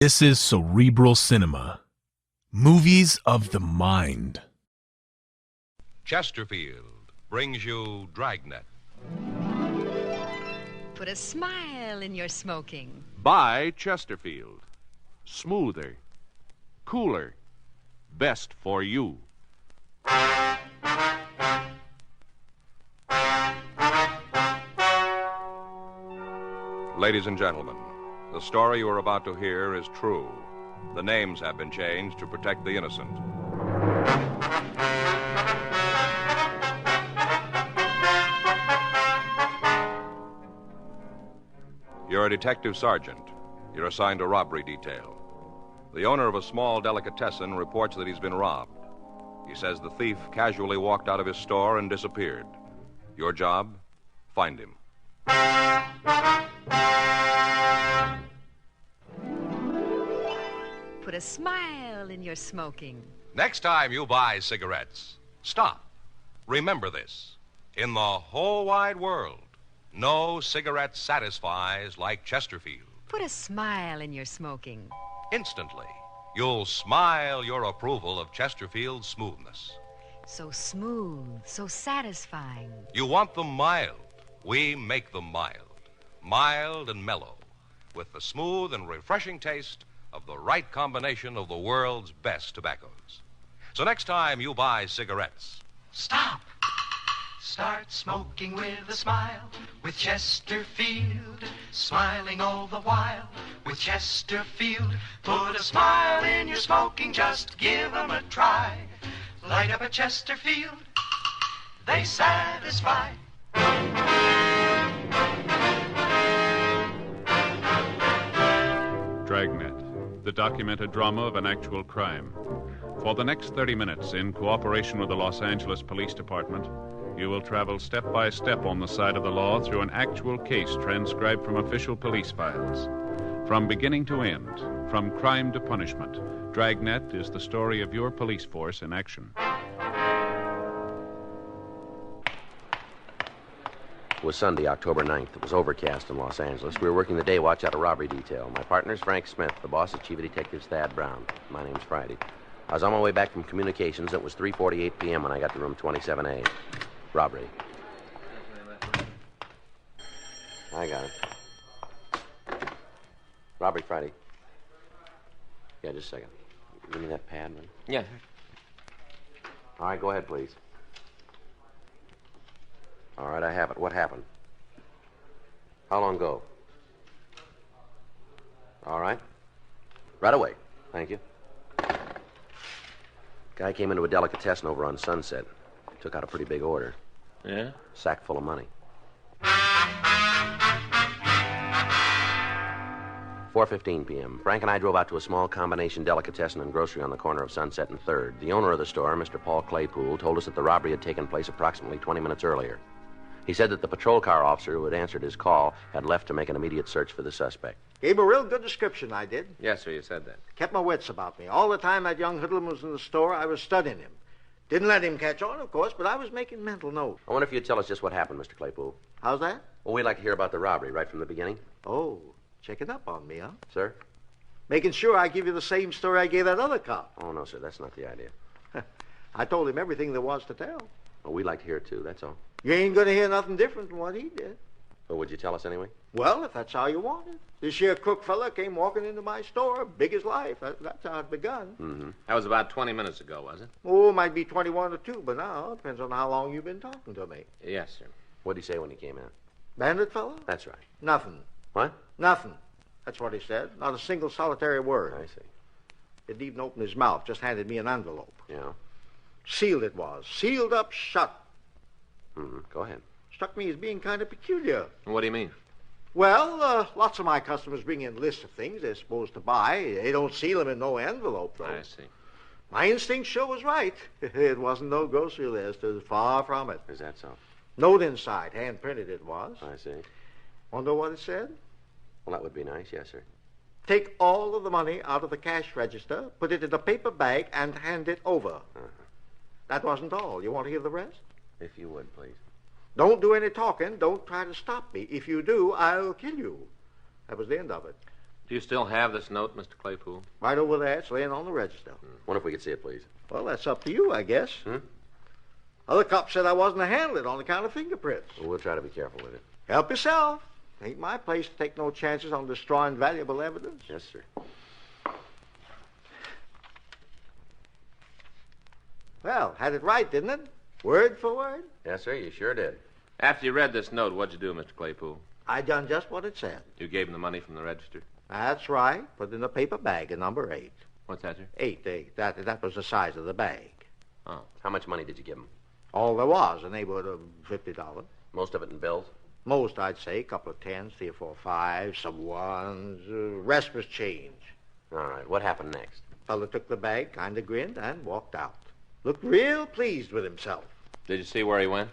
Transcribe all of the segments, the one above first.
This is Cerebral Cinema. Movies of the mind. Chesterfield brings you Dragnet. Put a smile in your smoking. Buy Chesterfield. Smoother, cooler, best for you. Ladies and gentlemen, the story you are about to hear is true. The names have been changed to protect the innocent. You're a detective sergeant. You're assigned a robbery detail. The owner of a small delicatessen reports that he's been robbed. He says the thief casually walked out of his store and disappeared. Your job? Find him. Put a smile in your smoking. Next time you buy cigarettes, stop. Remember this. In the whole wide world, no cigarette satisfies like Chesterfield. Put a smile in your smoking. Instantly, you'll smile your approval of Chesterfield's smoothness. So smooth, so satisfying. You want them mild. We make them mild. Mild and mellow, with the smooth and refreshing taste of the right combination of the world's best tobaccos. So next time you buy cigarettes, stop. Start smoking with a smile with Chesterfield. Smiling all the while with Chesterfield. Put a smile in your smoking, just give 'em a try. Light up a Chesterfield, they satisfy. Dragnet, the documented drama of an actual crime. For the next 30 minutes, in cooperation with the Los Angeles Police Department, you will travel step by step on the side of the law through an actual case transcribed from official police files. From beginning to end, from crime to punishment, Dragnet is the story of your police force in action. It was Sunday, October 9th. It was overcast in Los Angeles. We were working the day watch out a robbery detail. My partner's Frank Smith. The boss is Chief of Detectives Thad Brown. My name's Friday. I was on my way back from communications. It was 3:48 p.m. when I got to room 27A. Robbery. I got it. Robbery, Friday. Yeah, just a second. Give me that pad, man. Yeah. All right, go ahead, please. All right, I have it. What happened? How long ago? All right. Right away. Thank you. Guy came into a delicatessen over on Sunset. Took out a pretty big order. Yeah? Sack full of money. 4:15 p.m. Frank and I drove out to a small combination delicatessen and grocery on the corner of Sunset and 3rd. The owner of the store, Mr. Paul Claypool, told us that the robbery had taken place approximately 20 minutes earlier. He said that the patrol car officer who had answered his call had left to make an immediate search for the suspect. Gave a real good description, I did. Yes, sir, you said that. Kept my wits about me. All the time that young hoodlum was in the store, I was studying him. Didn't let him catch on, of course, but I was making mental notes. I wonder if you'd tell us just what happened, Mr. Claypool. How's that? Well, we'd like to hear about the robbery right from the beginning. Oh, checking up on me, huh? Sir? Making sure I give you the same story I gave that other cop. Oh, no, sir, that's not the idea. I told him everything there was to tell. Well, we'd like to hear it, too, that's all. You ain't going to hear nothing different from what he did. Well, would you tell us anyway? Well, if that's how you want it. This here crook fella came walking into my store, big as life. That's how it begun. Mm-hmm. That was about 20 minutes ago, was it? Oh, might be 21 or 2, but now depends on how long you've been talking to me. Yes, sir. What'd he say when he came in? Bandit fella? That's right. Nothing. What? Nothing. That's what he said. Not a single solitary word. I see. Didn't even open his mouth. Just handed me an envelope. Yeah? Sealed it was. Sealed up shut. Mm-hmm. Go ahead. Struck me as being kind of peculiar. What do you mean? Well, lots of my customers bring in lists of things they're supposed to buy. They don't seal them in no envelope, though. I see. My instinct sure was right. It wasn't no grocery list. It was far from it. Is that so? Note inside. Hand-printed it was. I see. Want to know what it said? Well, that would be nice, yes, sir. Take all of the money out of the cash register, put it in a paper bag, and hand it over. Uh-huh. That wasn't all. You want to hear the rest? If you would, please. Don't do any talking. Don't try to stop me. If you do, I'll kill you. That was the end of it. Do you still have this note, Mr. Claypool? Right over there. It's laying on the register. Wonder if we could see it, please. Well, that's up to you, I guess. Other cops said I wasn't to handle it on account of fingerprints. Well, we'll try to be careful with it. Help yourself. Ain't my place to take no chances on destroying valuable evidence. Yes, sir. Well, had it right, didn't it? Word for word. Yes, sir, you sure did. After you read this note, what'd you do, Mr. Claypool? I done just what it said. You gave him the money from the register? That's right. Put it in a paper bag at number 8. What's that, sir? 8. That was the size of the bag. Oh. How much money did you give him? All there was, a neighborhood of $50. Most of it in bills? Most, I'd say. A couple of 10s, 3 or 4 5s, some 1s. Rest was change. All right. What happened next? Fella took the bag, kind of grinned, and walked out. Looked real pleased with himself. Did you see where he went?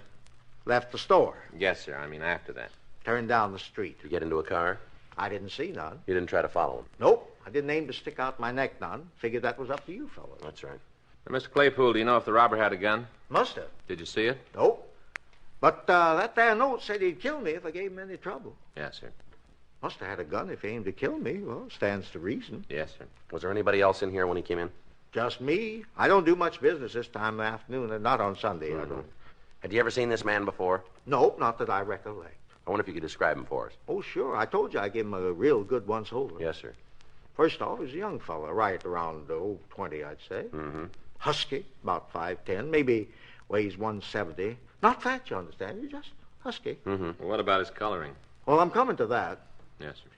Left the store. Yes, sir. I mean, after that. Turned down the street. Did you get into a car? I didn't see none. You didn't try to follow him? Nope. I didn't aim to stick out my neck none. Figured that was up to you fellas. That's right. Now, Mr. Claypool, do you know if the robber had a gun? Must have. Did you see it? Nope. But that there note said he'd kill me if I gave him any trouble. Yes, sir. Must have had a gun if he aimed to kill me. Well, stands to reason. Yes, sir. Was there anybody else in here when he came in? Just me. I don't do much business this time of the afternoon, and not on Sunday. I don't. Had you ever seen this man before? Nope, not that I recollect. I wonder if you could describe him for us. Oh, sure. I told you I gave him a real good once-over. Yes, sir. First off, he was a young fella, right around 20, I'd say. Mm-hmm. Husky, about 5'10", maybe weighs 170. Not fat, you understand. He's just husky. Mm-hmm. Well, what about his coloring? Well, I'm coming to that. Yes, sir.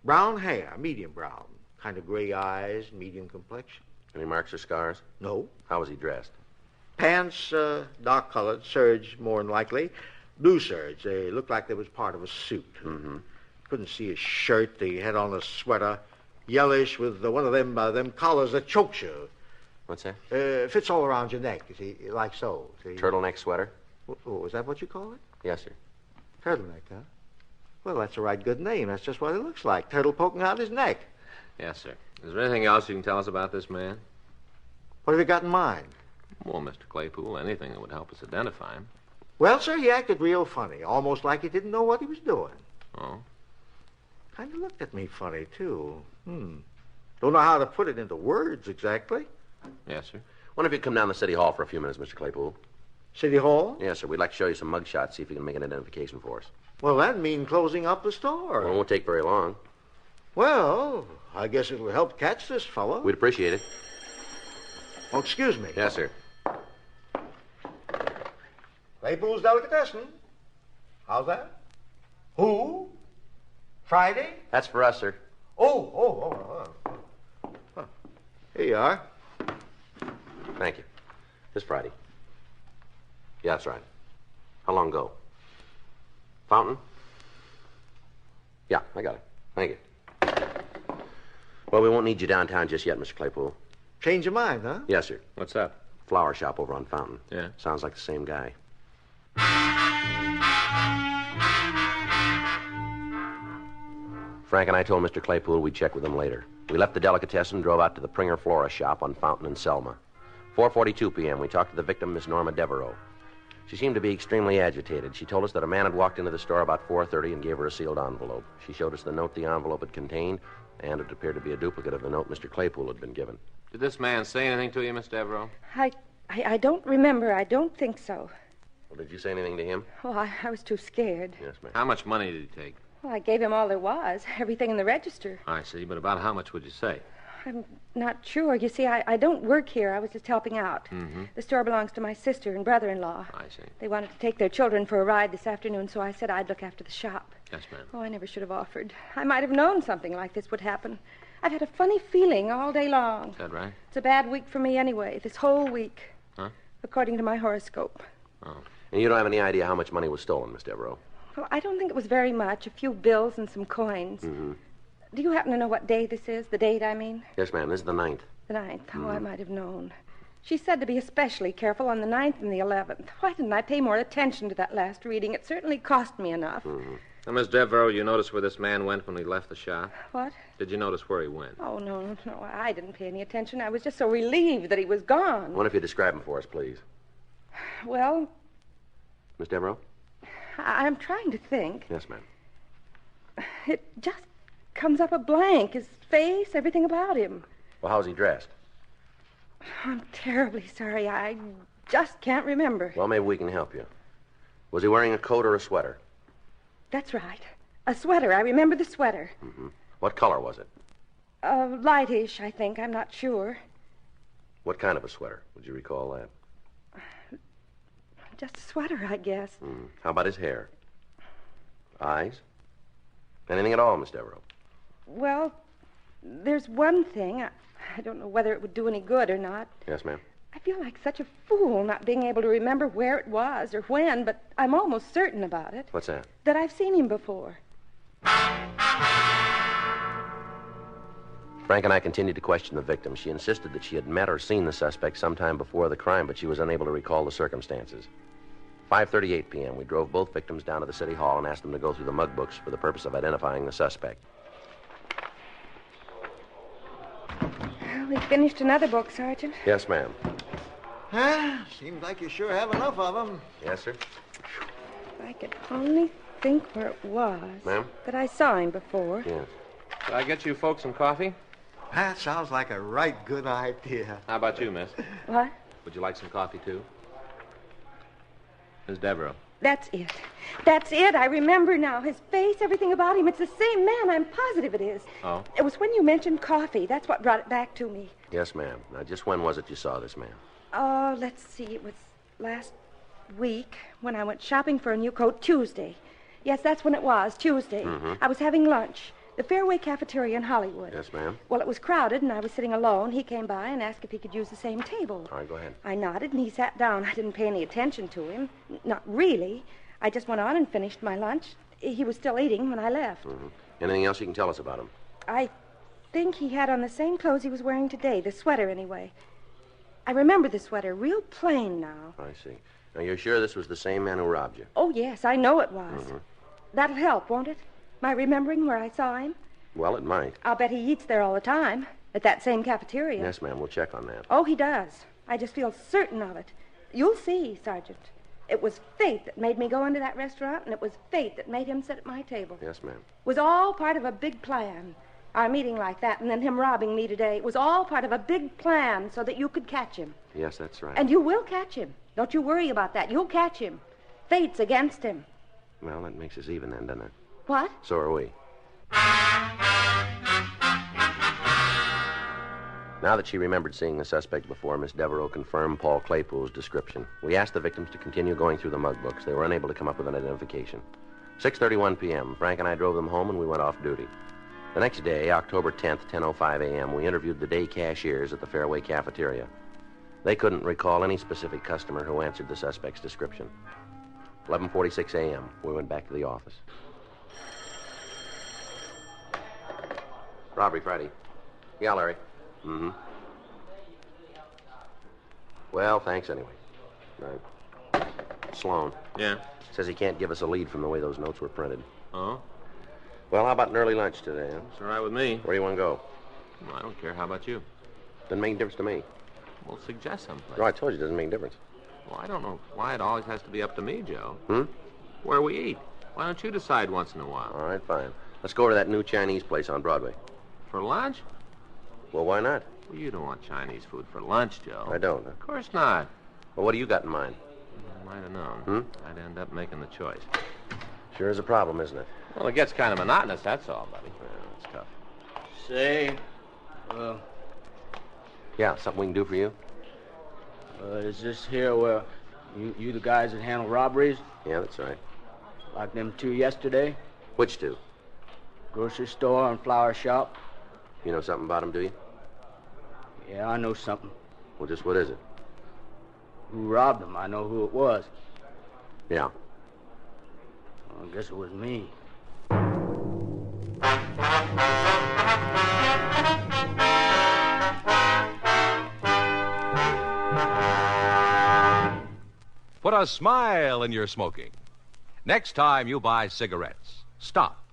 Brown hair, medium brown. Kind of gray eyes, medium complexion. Any marks or scars? No. How was he dressed? Pants, dark-colored, serge more than likely. Blue serge. They looked like they was part of a suit. Mm-hmm. Couldn't see his shirt. He had on a sweater, yellowish with one of them collars that chokes you. What's that? Fits all around your neck, you see, like so. See? Turtleneck sweater? Oh, is that what you call it? Yes, sir. Turtleneck, huh? Well, that's a right good name. That's just what it looks like. Turtle poking out his neck. Yes, sir. Is there anything else you can tell us about this man? What have you got in mind? Well, Mr. Claypool, anything that would help us identify him. Well, sir, he acted real funny, almost like he didn't know what he was doing. Oh? Kind of looked at me funny, too. Don't know how to put it into words exactly. Yes, sir. Wonder if you'd come down to City Hall for a few minutes, Mr. Claypool. City Hall? Yes, sir. We'd like to show you some mugshots, see if you can make an identification for us. Well, that'd mean closing up the store. Well, it won't take very long. Well, I guess it'll help catch this fellow. We'd appreciate it. Oh, excuse me. Yes, sir. Claypool's Delicatessen. How's that? Who? Friday? That's for us, sir. Oh. Huh. Here you are. Thank you. This Friday. Yeah, that's right. How long ago? Fountain? Yeah, I got it. Thank you. Well, we won't need you downtown just yet, Mr. Claypool. Change your mind, huh? Yes, sir. What's up? Flower shop over on Fountain. Yeah? Sounds like the same guy. Frank and I told Mr. Claypool we'd check with him later. We left the delicatessen and drove out to the Pringer Flora shop on Fountain and Selma. 4:42 p.m., we talked to the victim, Miss Norma Devereaux. She seemed to be extremely agitated. She told us that a man had walked into the store about 4:30 and gave her a sealed envelope. She showed us the note the envelope had contained, and it appeared to be a duplicate of the note Mr. Claypool had been given. Did this man say anything to you, Miss Devereaux? I don't remember. I don't think so. Well, did you say anything to him? Oh, I was too scared. Yes, ma'am. How much money did he take? Well, I gave him all there was, everything in the register. I see, but about how much would you say? I'm not sure. You see, I don't work here. I was just helping out. Mm-hmm. The store belongs to my sister and brother-in-law. I see. They wanted to take their children for a ride this afternoon, so I said I'd look after the shop. Yes, ma'am. Oh, I never should have offered. I might have known something like this would happen. I've had a funny feeling all day long. Is that right? It's a bad week for me anyway, this whole week. Huh? According to my horoscope. Oh. And you don't have any idea how much money was stolen, Miss Devereaux? Well, I don't think it was very much. A few bills and some coins. Mm-hmm. Do you happen to know what day this is? The date, I mean? Yes, ma'am. This is the 9th. The 9th. Oh, I might have known. She said to be especially careful on the 9th and the 11th. Why didn't I pay more attention to that last reading? It certainly cost me enough. Mm-hmm. Now, Miss Devereaux, you noticed where this man went when he left the shop? What? Did you notice where he went? Oh, no. I didn't pay any attention. I was just so relieved that he was gone. I wonder if you describe him for us, please. Well, Miss Devereaux? I'm trying to think. Yes, ma'am. It just comes up a blank. His face, everything about him. Well, how's he dressed? I'm terribly sorry. I just can't remember. Well, maybe we can help you. Was he wearing a coat or a sweater? That's right. A sweater. I remember the sweater. Mm-hmm. What color was it? Lightish, I think. I'm not sure. What kind of a sweater? Would you recall that? Just a sweater, I guess. How about his hair? Eyes? Anything at all, Miss Devereaux? Well, there's one thing. I don't know whether it would do any good or not. Yes, ma'am. I feel like such a fool not being able to remember where it was or when, but I'm almost certain about it. What's that? That I've seen him before. Frank and I continued to question the victim. She insisted that she had met or seen the suspect sometime before the crime, but she was unable to recall the circumstances. 5:38 p.m., we drove both victims down to the city hall and asked them to go through the mug books for the purpose of identifying the suspect. Well, we finished another book, Sergeant. Yes, ma'am. Seems like you sure have enough of them. Yes, sir. If I could only think where it was. Ma'am? That I saw him before. Yes. Did I get you folks some coffee? That sounds like a right good idea. How about you, miss? What? Would you like some coffee, too? Miss Devereaux. That's it. That's it. I remember now. His face, everything about him. It's the same man. I'm positive it is. Oh? It was when you mentioned coffee. That's what brought it back to me. Yes, ma'am. Now, just when was it you saw this man? Oh, let's see. It was last week when I went shopping for a new coat. Tuesday. Yes, that's when it was. Tuesday. Mm-hmm. I was having lunch. The Fairway Cafeteria in Hollywood. Yes, ma'am. Well, it was crowded, and I was sitting alone. He came by and asked if he could use the same table. All right, go ahead. I nodded, and he sat down. I didn't pay any attention to him. Not really. I just went on and finished my lunch. He was still eating when I left. Mm-hmm. Anything else you can tell us about him? I think he had on the same clothes he was wearing today, the sweater anyway. I remember the sweater, real plain now. I see. Now, you're sure this was the same man who robbed you? Oh, yes, I know it was. Mm-hmm. That'll help, won't it? My remembering where I saw him? Well, it might. I'll bet he eats there all the time, at that same cafeteria. Yes, ma'am. We'll check on that. Oh, he does. I just feel certain of it. You'll see, Sergeant. It was fate that made me go into that restaurant, and it was fate that made him sit at my table. Yes, ma'am. It was all part of a big plan. Our meeting like that, and then him robbing me today. It was all part of a big plan so that you could catch him. Yes, that's right. And you will catch him. Don't you worry about that. You'll catch him. Fate's against him. Well, that makes us even then, doesn't it? What? So are we. Now that she remembered seeing the suspect before, Miss Devereaux confirmed Paul Claypool's description. We asked the victims to continue going through the mug books. They were unable to come up with an identification. 6:31 p.m., Frank and I drove them home, and we went off duty. The next day, October 10th, 10:05 a.m., we interviewed the day cashiers at the Fairway Cafeteria. They couldn't recall any specific customer who answered the suspect's description. 11:46 a.m., we went back to the office. Robbery Friday. Yeah, Larry. Mm-hmm. Well, thanks anyway. Right. Sloan. Yeah? Says he can't give us a lead from the way those notes were printed. Oh? Well, how about an early lunch today, huh? It's all right with me. Where do you want to go? Well, I don't care. How about you? Doesn't make any difference to me. Well, suggest someplace. No, I told you it doesn't make any difference. Well, I don't know why it always has to be up to me, Joe. Hmm? Where we eat. Why don't you decide once in a while? All right, fine. Let's go over to that new Chinese place on Broadway. For lunch? Well, why not? Well, you don't want Chinese food for lunch, Joe. I don't. Of course not. Well, what do you got in mind? I might have known. Hmm? I'd end up making the choice. Sure is a problem, isn't it? Well, it gets kind of monotonous, that's all, buddy. Well, it's tough. Say, Yeah, something we can do for you? is this here where you the guys that handle robberies? Yeah, that's right. Like them two yesterday? Which two? Grocery store and flower shop? You know something about them, do you? Yeah, I know something. Well, just what is it? Who robbed them? I know who it was. Yeah. Well, I guess it was me. Put a smile in your smoking. Next time you buy cigarettes, stop.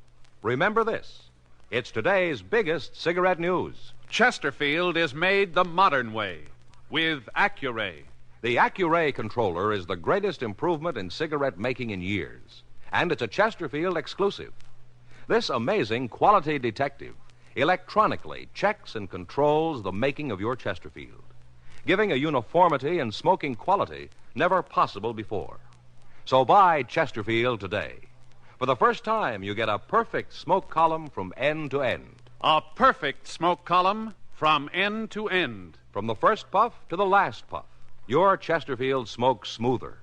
Remember this. It's today's biggest cigarette news. Chesterfield is made the modern way with Accuray. The Accuray controller is the greatest improvement in cigarette making in years, and it's a Chesterfield exclusive. This amazing quality detective electronically checks and controls the making of your Chesterfield, giving a uniformity and smoking quality never possible before. So buy Chesterfield today. For the first time, you get a perfect smoke column from end to end. A perfect smoke column from end to end. From the first puff to the last puff, your Chesterfield smokes smoother.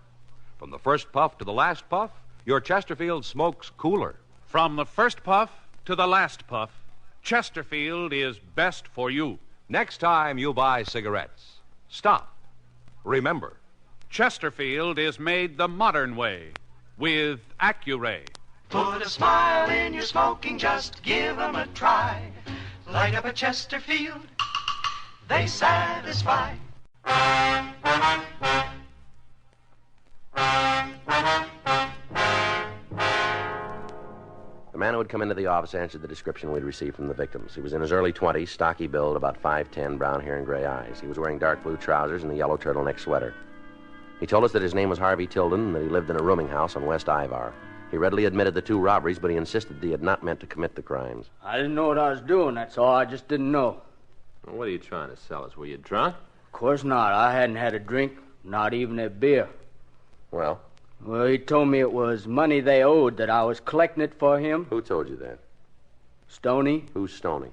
From the first puff to the last puff, your Chesterfield smokes cooler. From the first puff to the last puff, Chesterfield is best for you. Next time you buy cigarettes, stop. Remember, Chesterfield is made the modern way with Accuray. Put a smile in your smoking, just give 'em a try. Light up a Chesterfield, they satisfy. The man who had come into the office answered the description we'd received from the victims. He was in his early 20s, stocky build, about 5'10", brown hair and gray eyes. He was wearing dark blue trousers and a yellow turtleneck sweater. He told us that his name was Harvey Tilden and that he lived in a rooming house on West Ivar. He readily admitted the 2 robberies, but he insisted that he had not meant to commit the crimes. I didn't know what I was doing, that's all. I just didn't know. Well, what are you trying to sell us? Were you drunk? Of course not. I hadn't had a drink, not even a beer. Well? Well, he told me it was money they owed, that I was collecting it for him. Who told you that? Stoney. Who's Stoney?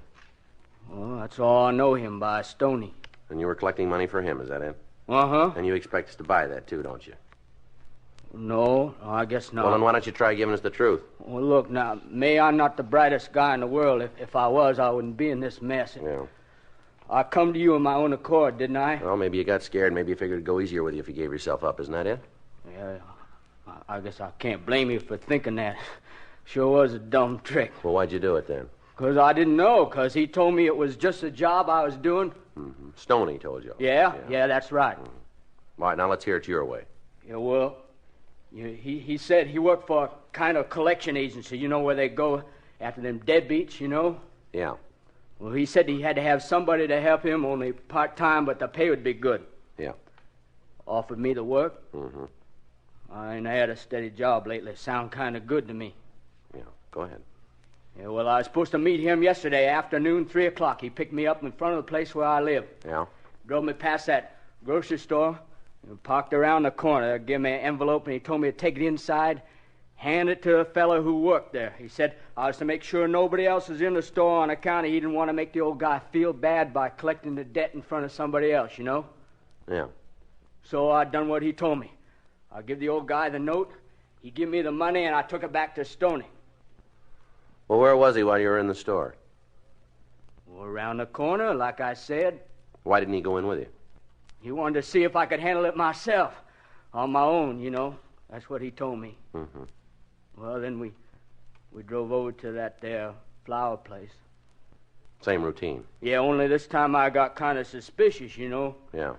Well, that's all I know him by, Stoney. And you were collecting money for him, is that it? Uh-huh. And you expect us to buy that, too, don't you? No, I guess not. Well, then why don't you try giving us the truth? Well, look, now, I'm not the brightest guy in the world. If I was, I wouldn't be in this mess. Yeah. I come to you of my own accord, didn't I? Well, maybe you got scared. Maybe you figured it'd go easier with you if you gave yourself up. Isn't that it? Yeah, I guess I can't blame you for thinking that. Sure was a dumb trick. Well, why'd you do it then? 'Cause I didn't know, 'cause he told me it was just a job I was doing. Mm-hmm. Stoney told you. Yeah, that's right. All right, now let's hear it your way. Yeah, well, he said he worked for a kind of collection agency, you know, where they go after them deadbeats, you know? Yeah. Well, he said he had to have somebody to help him, only part-time, but the pay would be good. Yeah. Offered me the work. Mm-hmm. I ain't had a steady job lately. Sound kind of good to me. Yeah, go ahead. Yeah, well, I was supposed to meet him yesterday afternoon, 3 o'clock. He picked me up in front of the place where I live. Yeah? Drove me past that grocery store, and parked around the corner, gave me an envelope, and he told me to take it inside, hand it to the fellow who worked there. He said I was to make sure nobody else was in the store on account of he didn't want to make the old guy feel bad by collecting the debt in front of somebody else, you know? Yeah. So I done what he told me. I give the old guy the note, he give me the money, and I took it back to Stoney. Well, where was he while you were in the store? Well, around the corner, like I said. Why didn't he go in with you? He wanted to see if I could handle it myself, on my own, you know. That's what he told me. Mm-hmm. Well, then we drove over to that there flower place. Same routine. Yeah, only this time I got kind of suspicious, you know. Yeah.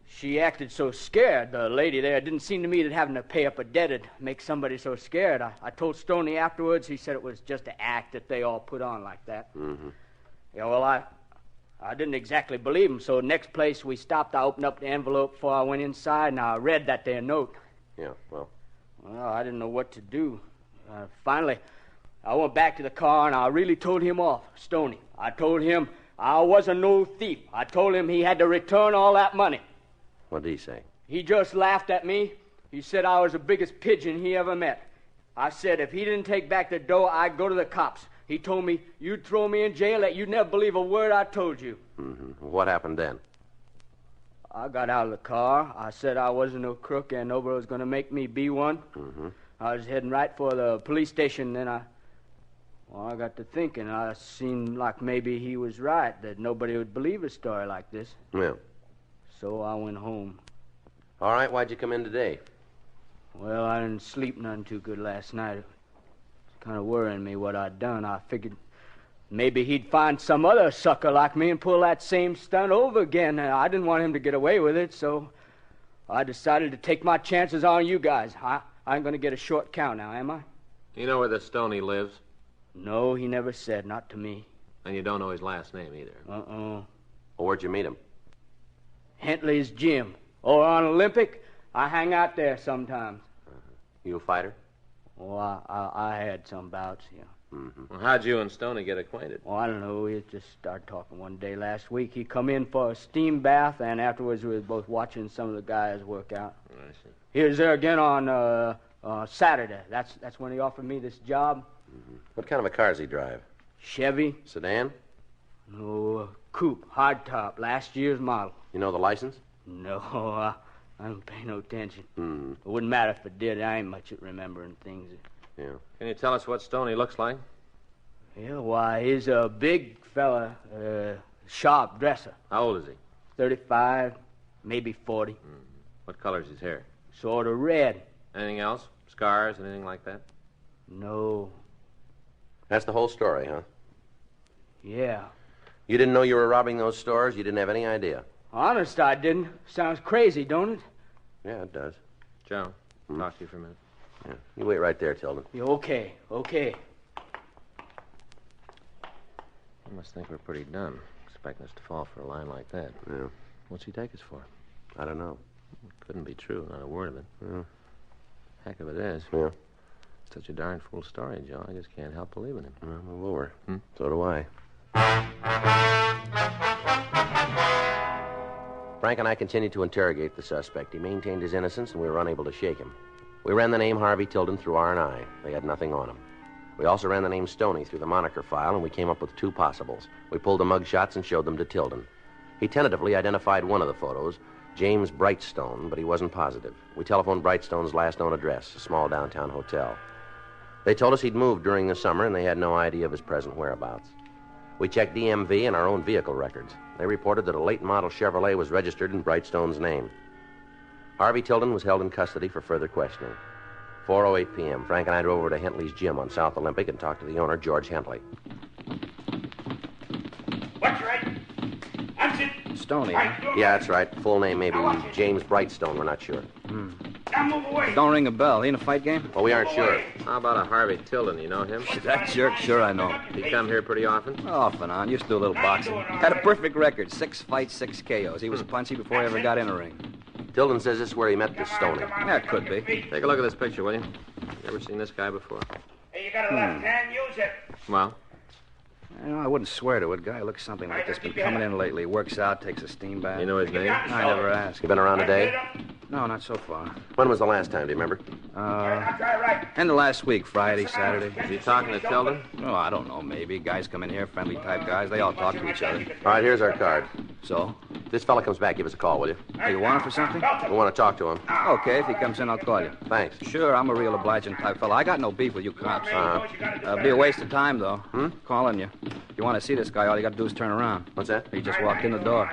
She acted so scared, the lady there. It didn't seem to me that having to pay up a debt would make somebody so scared. I told Stoney afterwards, he said it was just an act that they all put on like that. Mm-hmm. Yeah, well, I didn't exactly believe him, so next place we stopped, I opened up the envelope before I went inside, and I read that there note. Yeah, well? Well, I didn't know what to do. Finally, I went back to the car, and I really told him off, Stoney. I told him I wasn't no thief. I told him he had to return all that money. What did he say? He just laughed at me. He said I was the biggest pigeon he ever met. I said if he didn't take back the dough, I'd go to the cops. He told me you'd throw me in jail, that you'd never believe a word I told you. Mm-hmm. What happened then? I got out of the car. I said I wasn't no crook and nobody was going to make me be one. Mm-hmm. I was heading right for the police station, then I got to thinking. I seemed like maybe he was right, that nobody would believe a story like this. Yeah. So I went home. All right, why'd you come in today? Well, I didn't sleep none too good last night. It's kind of worrying me what I'd done. I figured maybe he'd find some other sucker like me and pull that same stunt over again. I didn't want him to get away with it, so I decided to take my chances on you guys. I ain't going to get a short count now, am I? You know where the Stoney lives? No, he never said, not to me. And you don't know his last name either. Well, where'd you meet him? Hentley's gym. Or on Olympic, I hang out there sometimes. You a fighter? Oh, I had some bouts, yeah. Mm-hmm. Well, how'd you and Stoney get acquainted? Oh, I don't know. We just started talking one day last week. He come in for a steam bath, and afterwards we were both watching some of the guys work out. I see. He was there again on Saturday. That's when he offered me this job. Mm-hmm. What kind of a car does he drive? Chevy? Sedan? No, coupe, hardtop, last year's model. You know the license? No, I don't pay no attention. Hmm. It wouldn't matter if I did. I ain't much at remembering things. Yeah. Can you tell us what Stoney looks like? Yeah, why, he's a big fella, sharp dresser. How old is he? 35, maybe 40. Mm. What color's his hair? Sort of red. Anything else? Scars, anything like that? No. That's the whole story, huh? Yeah. You didn't know you were robbing those stores? You didn't have any idea? Honest, I didn't. Sounds crazy, don't it? Yeah, it does. Joe, talk to you for a minute. Yeah. You wait right there, Tilden. Yeah, okay. You must think we're pretty done, expecting us to fall for a line like that. Yeah. What's he take us for? I don't know. It couldn't be true, not a word of it. Yeah. Heck of it is. Yeah. Such a darn fool story, Joe. I just can't help believing him. Well, move over. So do I. Frank and I continued to interrogate the suspect. He maintained his innocence, and we were unable to shake him. We ran the name Harvey Tilden through R&I. They had nothing on him. We also ran the name Stoney through the moniker file, and we came up with two possibles. We pulled the mug shots and showed them to Tilden. He tentatively identified one of the photos, James Brightstone, but he wasn't positive. We telephoned Brightstone's last known address, a small downtown hotel. They told us he'd moved during the summer, and they had no idea of his present whereabouts. We checked DMV and our own vehicle records. They reported that a late model Chevrolet was registered in Brightstone's name. Harvey Tilden was held in custody for further questioning. 4:08 p.m., Frank and I drove over to Hentley's gym on South Olympic and talked to the owner, George Hentley. What's right? I'm it. Stoney. Yeah, that's right. Full name maybe James Brightstone. We're not sure. Now move away. Don't ring a bell. He in a fight game? Well, we aren't sure. How about a Harvey Tilden? You know him? That jerk, sure I know. He come here pretty often? Off and on. Used to do a little boxing. Had a perfect record. 6 fights, 6 KOs. He was punchy before he ever got in a ring. Tilden says this is where he met this Stoney. Yeah, it could be. Take a look at this picture, will you? You ever seen this guy before? Hey, you got a left hand, use it. Well? You know, I wouldn't swear to it. Guy looks something like this. Been coming in lately. Works out, takes a steam bath. You know his name? I never asked. You been around today? No, not so far. When was the last time, do you remember? End of last week, Friday, Saturday. Is he talking to Tilden? Oh, I don't know, maybe. Guys come in here, friendly type guys. They all talk to each other. All right, here's our card. So? If this fella comes back, give us a call, will you? Hey, you want him for something? We want to talk to him. Okay, if he comes in, I'll call you. Thanks. Sure, I'm a real obliging type fella. I got no beef with you cops. Be a waste of time, though. Calling you. If you want to see this guy, all you got to do is turn around. What's that? He just walked in the door.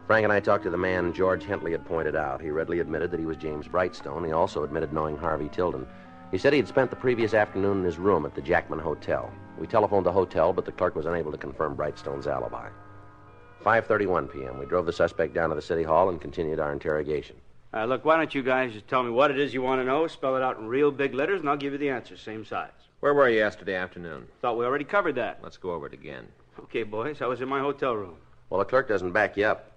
Frank and I talked to the man George Hentley had pointed out. He readily admitted that he was James Brightstone. He also admitted knowing Harvey Tilden. He said he had spent the previous afternoon in his room at the Jackman Hotel. We telephoned the hotel, but the clerk was unable to confirm Brightstone's alibi. 5:31 p.m. We drove the suspect down to the city hall and continued our interrogation. Look, why don't you guys just tell me what it is you want to know, spell it out in real big letters, and I'll give you the answer, same size. Where were you yesterday afternoon? Thought we already covered that. Let's go over it again. Okay, boys, I was in my hotel room. Well, the clerk doesn't back you up.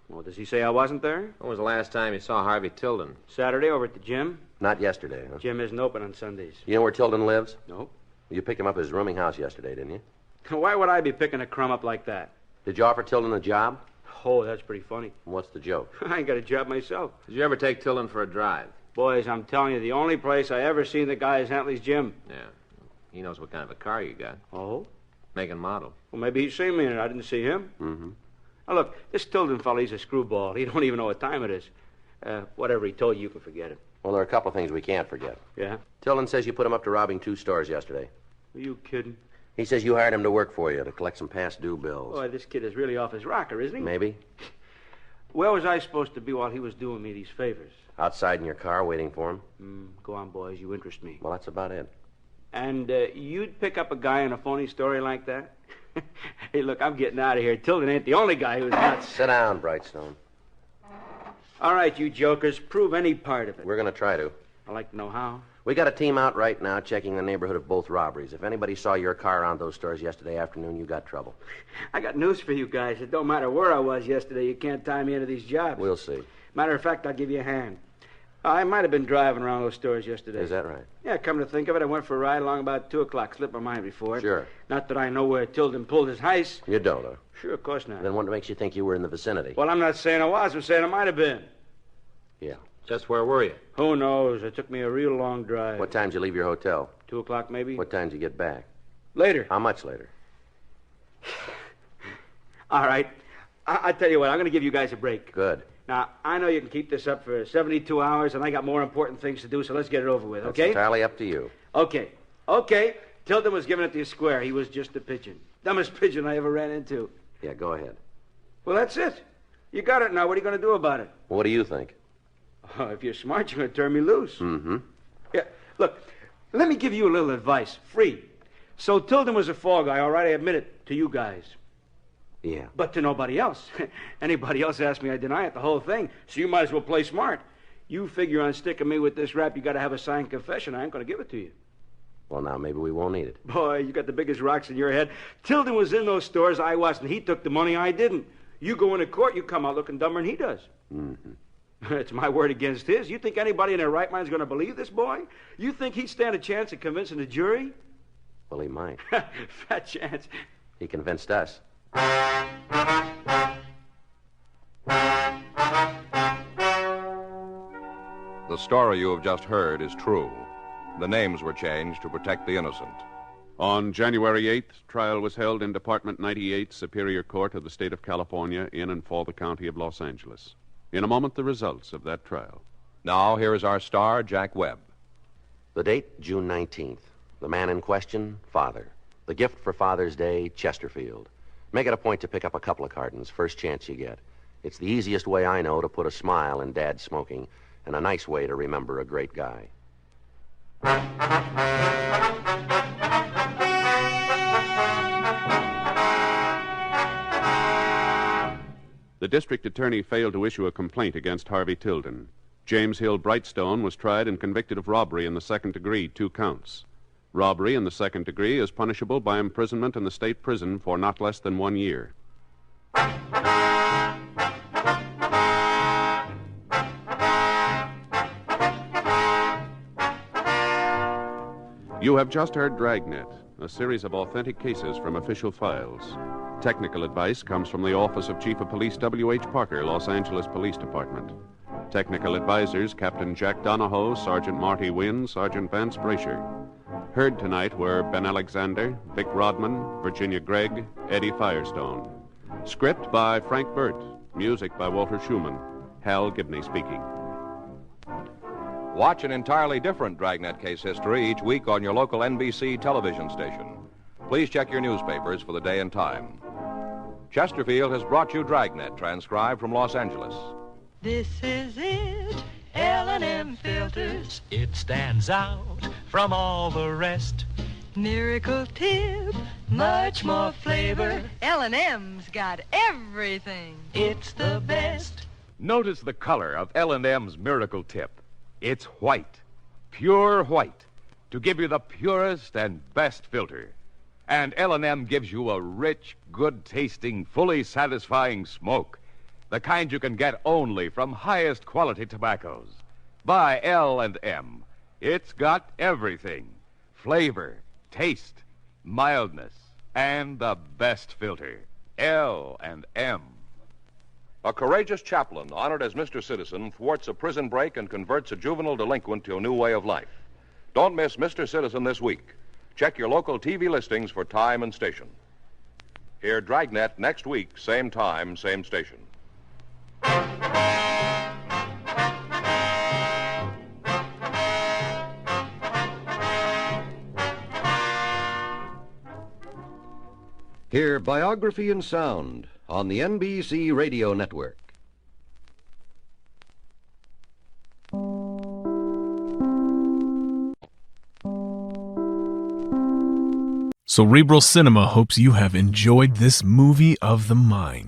Well, does he say I wasn't there? When was the last time you saw Harvey Tilden? Saturday over at the gym. Not yesterday, huh? Gym isn't open on Sundays. You know where Tilden lives? Nope. You picked him up at his rooming house yesterday, didn't you? Why would I be picking a crumb up like that? Did you offer Tilden a job? Oh, that's pretty funny. What's the joke? I ain't got a job myself. Did you ever take Tilden for a drive? Boys, I'm telling you, the only place I ever seen the guy is Hentley's gym. Yeah. He knows what kind of a car you got. Oh? Make and model. Well, maybe he's seen me in it. I didn't see him. Mm-hmm. Now, look, this Tilden fella, he's a screwball. He don't even know what time it is. Whatever he told you, you can forget it. Well, there are a couple of things we can't forget. Yeah? Tilden says you put him up to robbing 2 stores yesterday. Are you kidding? He says you hired him to work for you, to collect some past due bills. Boy, this kid is really off his rocker, isn't he? Maybe. Where was I supposed to be while he was doing me these favors? Outside in your car, waiting for him. Go on, boys. You interest me. Well, that's about it. And you'd pick up a guy in a phony story like that? Hey, look, I'm getting out of here. Tilden ain't the only guy who's nuts. Sit down, Brightstone. All right, you jokers, prove any part of it. We're going to try to. I'd like to know how. We got a team out right now checking the neighborhood of both robberies. If anybody saw your car around those stores yesterday afternoon, you got trouble. I got news for you guys. It don't matter where I was yesterday. You can't tie me into these jobs. We'll see. Matter of fact, I'll give you a hand. I might have been driving around those stores yesterday. Is that right? Yeah, come to think of it, I went for a ride along about 2 o'clock. Slipped my mind before. Sure. Not that I know where Tilden pulled his heist. You don't, huh? Sure, of course not. Then what makes you think you were in the vicinity? Well, I'm not saying I was. I'm saying I might have been. Yeah. Just where were you? Who knows? It took me a real long drive. What time did you leave your hotel? 2 o'clock, maybe? What time did you get back? Later. How much later? All right. I tell you what, I'm going to give you guys a break. Good. Now, I know you can keep this up for 72 hours, and I got more important things to do, so let's get it over with, okay? That's entirely up to you. Okay. Tilden was giving it to you square. He was just a pigeon. Dumbest pigeon I ever ran into. Yeah, go ahead. Well, that's it. You got it now. What are you going to do about it? What do you think? Oh, if you're smart, you're going to turn me loose. Mm-hmm. Yeah, look, let me give you a little advice, free. So Tilden was a fall guy, all right? I admit it to you guys. Yeah. But to nobody else. Anybody else asks me, I deny it, the whole thing. So you might as well play smart. You figure on sticking me with this rap, you got to have a signed confession. I ain't going to give it to you. Well, now maybe we won't need it. Boy, you got the biggest rocks in your head. Tilden was in those stores, I wasn't. He took the money, I didn't. You go into court, you come out looking dumber than he does. Mm-hmm. It's my word against his. You think anybody in their right mind is going to believe this boy? You think he'd stand a chance of convincing the jury? Well, he might. Fat chance. He convinced us. The story you have just heard is true. The names were changed to protect the innocent. On January 8th, trial was held in Department 98, Superior Court of the State of California, in and for the County of Los Angeles. In a moment, the results of that trial. Now, here is our star, Jack Webb. The date, June 19th. The man in question, father. The gift for Father's Day, Chesterfield. Make it a point to pick up a couple of cartons, first chance you get. It's the easiest way I know to put a smile in Dad's smoking, and a nice way to remember a great guy. The district attorney failed to issue a complaint against Harvey Tilden. James Hill Brightstone was tried and convicted of robbery in the second degree, 2 counts. Robbery in the second degree is punishable by imprisonment in the state prison for not less than 1 year. You have just heard Dragnet, a series of authentic cases from official files. Technical advice comes from the Office of Chief of Police W.H. Parker, Los Angeles Police Department. Technical advisors Captain Jack Donahoe, Sergeant Marty Wynn, Sergeant Vance Brasher. Heard tonight were Ben Alexander, Vic Rodman, Virginia Gregg, Eddie Firestone. Script by Frank Burt. Music by Walter Schumann. Hal Gibney speaking. Watch an entirely different Dragnet case history each week on your local NBC television station. Please check your newspapers for the day and time. Chesterfield has brought you Dragnet, transcribed from Los Angeles. This is it, L&M filters. It stands out from all the rest. Miracle tip, much more flavor. L&M's got everything. It's the best. Notice the color of L&M's Miracle Tip. It's white, pure white, to give you the purest and best filter. And L&M gives you a rich, good-tasting, fully satisfying smoke, the kind you can get only from highest quality tobaccos. Buy L&M. It's got everything: flavor, taste, mildness, and the best filter. L&M. A courageous chaplain, honored as Mr. Citizen, thwarts a prison break and converts a juvenile delinquent to a new way of life. Don't miss Mr. Citizen this week. Check your local TV listings for time and station. Hear Dragnet next week, same time, same station. Hear Biography in Sound on the NBC Radio Network. Cerebral Cinema hopes you have enjoyed this movie of the mind.